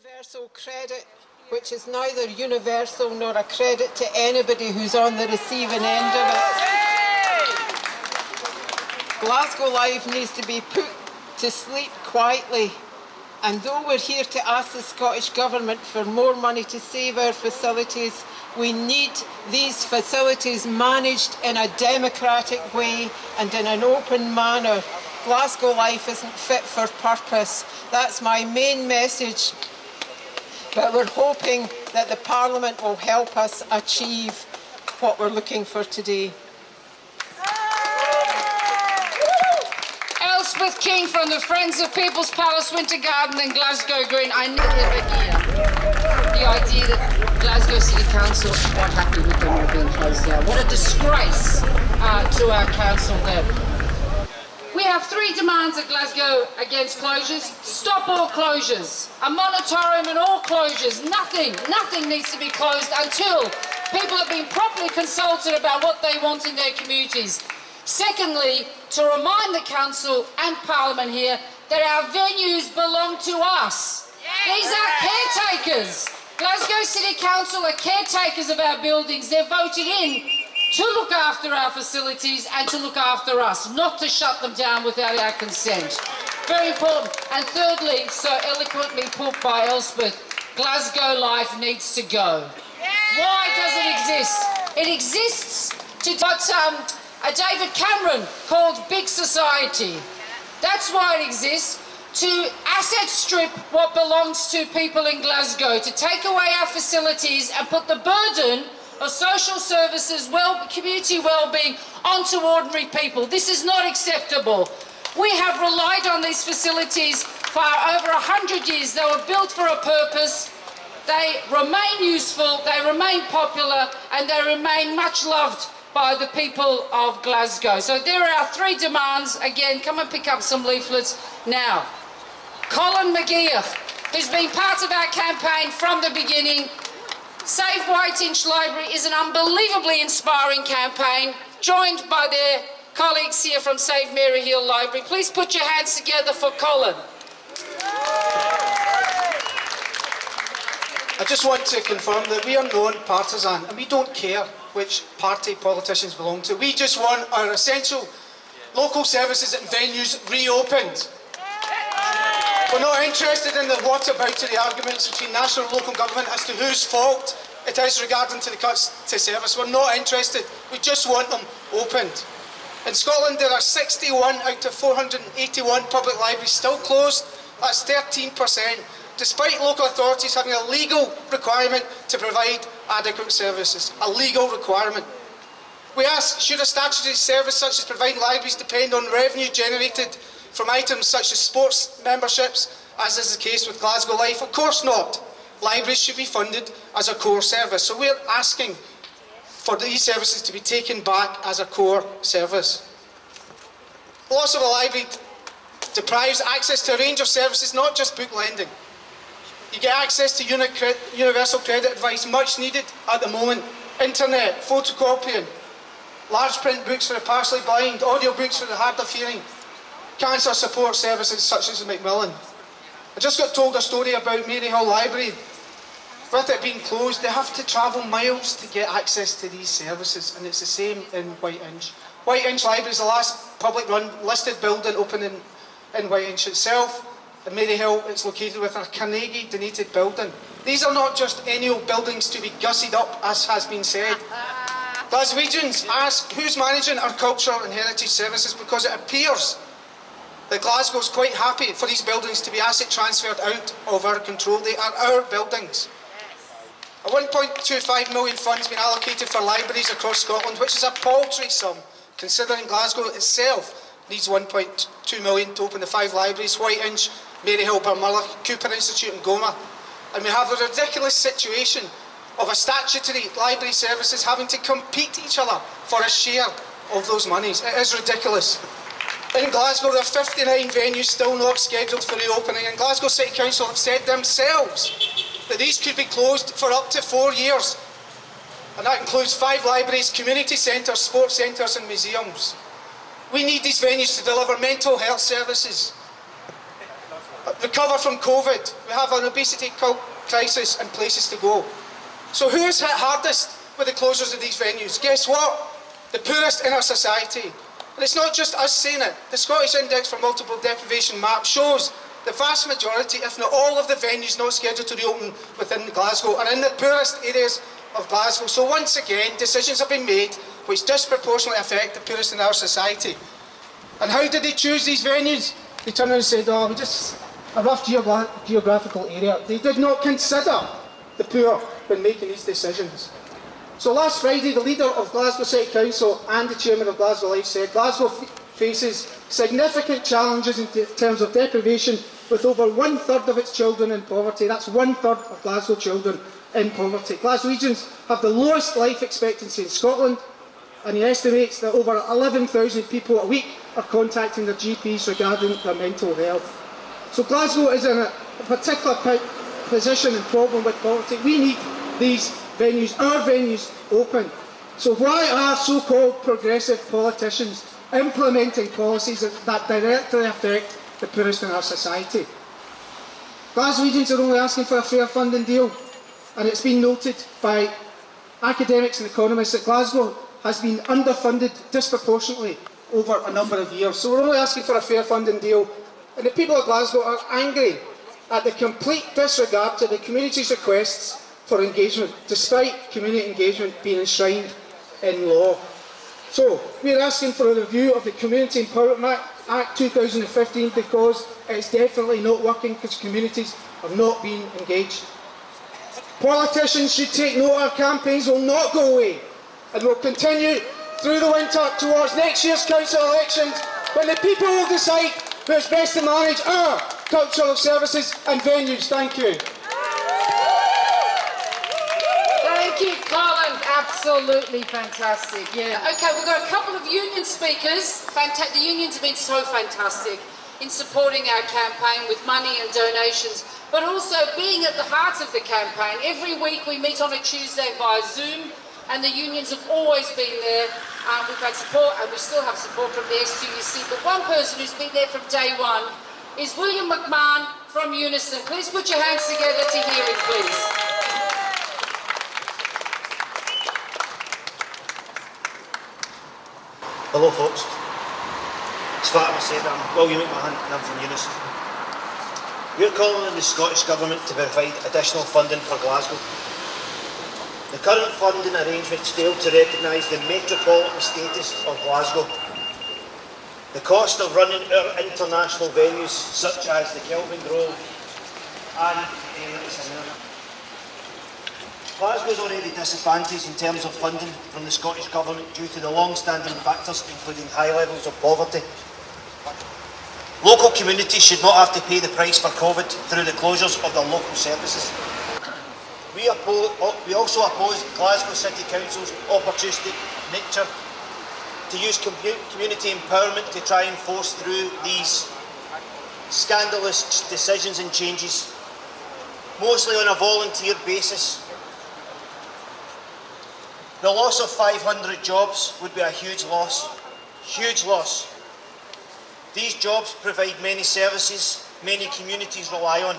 universal credit, which is neither universal nor a credit to anybody who's on the receiving end of it. Glasgow Live needs to be put to sleep quietly. And though we're here to ask the Scottish Government for more money to save our facilities, we need these facilities managed in a democratic way and in an open manner. Glasgow Life isn't fit for purpose. That's my main message. But we're hoping that the Parliament will help us achieve what we're looking for today. Elspeth King from the Friends of People's Palace Winter Garden in Glasgow Green. I never hear the idea that Glasgow City Council are quite happy with them all being closed down. What a disgrace to our council there. We have 3 demands at Glasgow against closures. Stop all closures. A moratorium on all closures. Nothing needs to be closed until people have been properly consulted about what they want in their communities. Secondly, to remind the Council and Parliament here that our venues belong to us. These are caretakers. Glasgow City Council are caretakers of our buildings. They're voted in to look after our facilities and to look after us, not to shut them down without our consent. Very important. And thirdly, so eloquently put by Elspeth, Glasgow Life needs to go. Why does it exist? It exists to what David Cameron called big society. That's why it exists, to asset strip what belongs to people in Glasgow, to take away our facilities and put the burden of social services, community well-being onto ordinary people. This is not acceptable. We have relied on these facilities for over 100 years. They were built for a purpose. They remain useful, they remain popular, and they remain much loved by the people of Glasgow. So there are our 3 demands. Again, come and pick up some leaflets now. Colin McGeer, who's been part of our campaign from the beginning. Save Whiteinch Library is an unbelievably inspiring campaign, joined by their colleagues here from Save Mary Hill Library. Please put your hands together for Colin. I just want to confirm that we are non-partisan and we don't care which party politicians belong to. We just want our essential local services and venues reopened. We're not interested in the whataboutery arguments between national and local government as to whose fault it is regarding to the cuts to service. We're not interested. We just want them opened. In Scotland, there are 61 out of 481 public libraries still closed. That's 13%, despite local authorities having a legal requirement to provide adequate services. A legal requirement. We ask, should a statutory service such as providing libraries depend on revenue generated from items such as sports memberships, as is the case with Glasgow Life? Of course not. Libraries should be funded as a core service. So we're asking for these services to be taken back as a core service. The loss of a library deprives access to a range of services, not just book lending. You get access to universal credit advice, much needed at the moment, internet, photocopying, large print books for the partially blind, audio books for the hard of hearing, cancer support services such as Macmillan. I just got told a story about Mary Hill Library. With it being closed, they have to travel miles to get access to these services, and it's the same in Whiteinch. Whiteinch Library is the last public-run listed building open in Whiteinch itself. In Mary Hill, it's located within a Carnegie-donated building. These are not just any old buildings to be gussied up, as has been said. Glaswegians ask who's managing our culture and heritage services, because it appears that Glasgow is quite happy for these buildings to be asset transferred out of our control. They are our buildings. A 1.25 million fund has been allocated for libraries across Scotland, which is a paltry sum, considering Glasgow itself needs 1.2 million to open the 5 libraries: Whiteinch, Maryhill, Barmulloch, Cooper Institute and Goma. And we have a ridiculous situation of a statutory library services having to compete each other for a share of those monies. It is ridiculous. In Glasgow, there are 59 venues still not scheduled for reopening, and Glasgow City Council have said themselves that these could be closed for up to 4 years. And that includes 5 libraries, community centres, sports centres and museums. We need these venues to deliver mental health services. recover from COVID. We have an obesity crisis and places to go. So who is hit hardest with the closures of these venues? Guess what? The poorest in our society. And it's not just us saying it. The Scottish Index for Multiple Deprivation map shows the vast majority, if not all of the venues not scheduled to reopen within Glasgow are in the poorest areas of Glasgow. So once again, decisions have been made which disproportionately affect the poorest in our society. And how did they choose these venues? They turned around and said, oh, we just a rough geographical area. They did not consider the poor when making these decisions. So last Friday, the leader of Glasgow City Council and the chairman of Glasgow Life said Glasgow faces significant challenges in terms of deprivation, with over 1/3 of its children in poverty. That's 1/3 of Glasgow children in poverty. Glaswegians have the lowest life expectancy in Scotland, and he estimates that over 11,000 people a week are contacting their GPs regarding their mental health. So Glasgow is in a particular position and problem with poverty. We need these venues, our venues, open. So why are so-called progressive politicians implementing policies that directly affect the poorest in our society? Glaswegians are only asking for a fair funding deal, and it's been noted by academics and economists that Glasgow has been underfunded disproportionately over a number of years. So we're only asking for a fair funding deal, and the people of Glasgow are angry at the complete disregard to the community's requests for engagement, despite community engagement being enshrined in law. So we're asking for a review of the Community Empowerment Act 2015 because it's definitely not working because communities have not been engaged. Politicians should take note our campaigns will not go away and will continue through the winter towards next year's council elections, when the people will decide who is best to manage our cultural services and venues. Thank you. Thank you, Colin. Absolutely fantastic. Yeah. Okay, we've got a couple of union speakers. The unions have been so fantastic in supporting our campaign with money and donations, but also being at the heart of the campaign. Every week we meet on a Tuesday via Zoom, and the unions have always been there. We've had support, and we still have support from the STUC, but one person who's been there from day one is William McMahon from Unison. Please put your hands together to hear him, please. Hello folks, as Fatima said, I'm William McMahon and I'm from Unison. We're calling on the Scottish Government to provide additional funding for Glasgow. The current funding arrangements fail to recognise the metropolitan status of Glasgow. The cost of running our international venues such as the Kelvin Grove and Glasgow is already disadvantaged in terms of funding from the Scottish Government due to the long-standing factors including high levels of poverty. Local communities should not have to pay the price for COVID through the closures of their local services. We also oppose Glasgow City Council's opportunistic nature to use community empowerment to try and force through these scandalous decisions and changes, mostly on a volunteer basis. The loss of 500 jobs would be a huge loss. Huge loss. These jobs provide many services many communities rely on.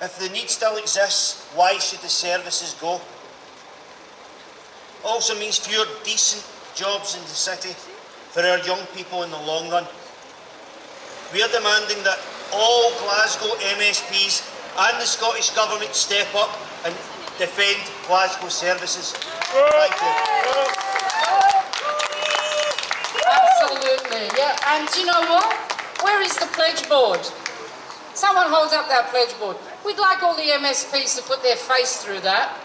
If the need still exists, why should the services go? Also means fewer decent jobs in the city for our young people in the long run. We are demanding that all Glasgow MSPs and the Scottish Government step up and defend Glasgow services. Thank you. Absolutely, yeah. And you know what? Where is the pledge board? Someone hold up that pledge board. We'd like all the MSPs to put their face through that.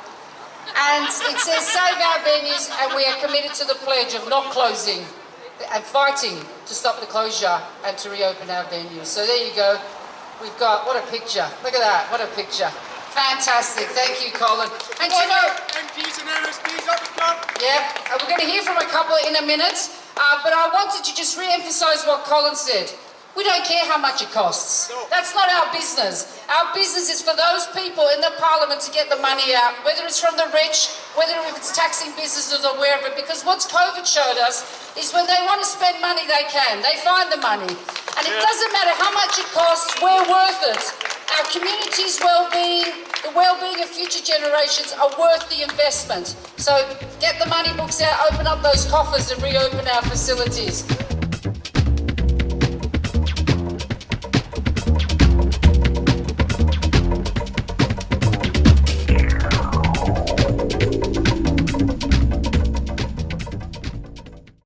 And it says save our venues, and we are committed to the pledge of not closing and fighting to stop the closure and to reopen our venues. So there you go. We've got, what a picture. Look at that, what a picture. Fantastic, thank you, Colin. And you know, MPs and MSPs up and come. yeah, we're going to hear from a couple in a minute, but I wanted to just re-emphasise what Colin said. We don't care how much it costs. No. That's not our business. Our business is for those people in the parliament to get the money out, whether it's from the rich, whether it's taxing businesses or wherever, because what COVID showed us is when they want to spend money, they can. They find the money. And it doesn't matter how much it costs, we're worth it. Our community's well-being, the well-being of future generations are worth the investment. So get the money books out, open up those coffers and reopen our facilities.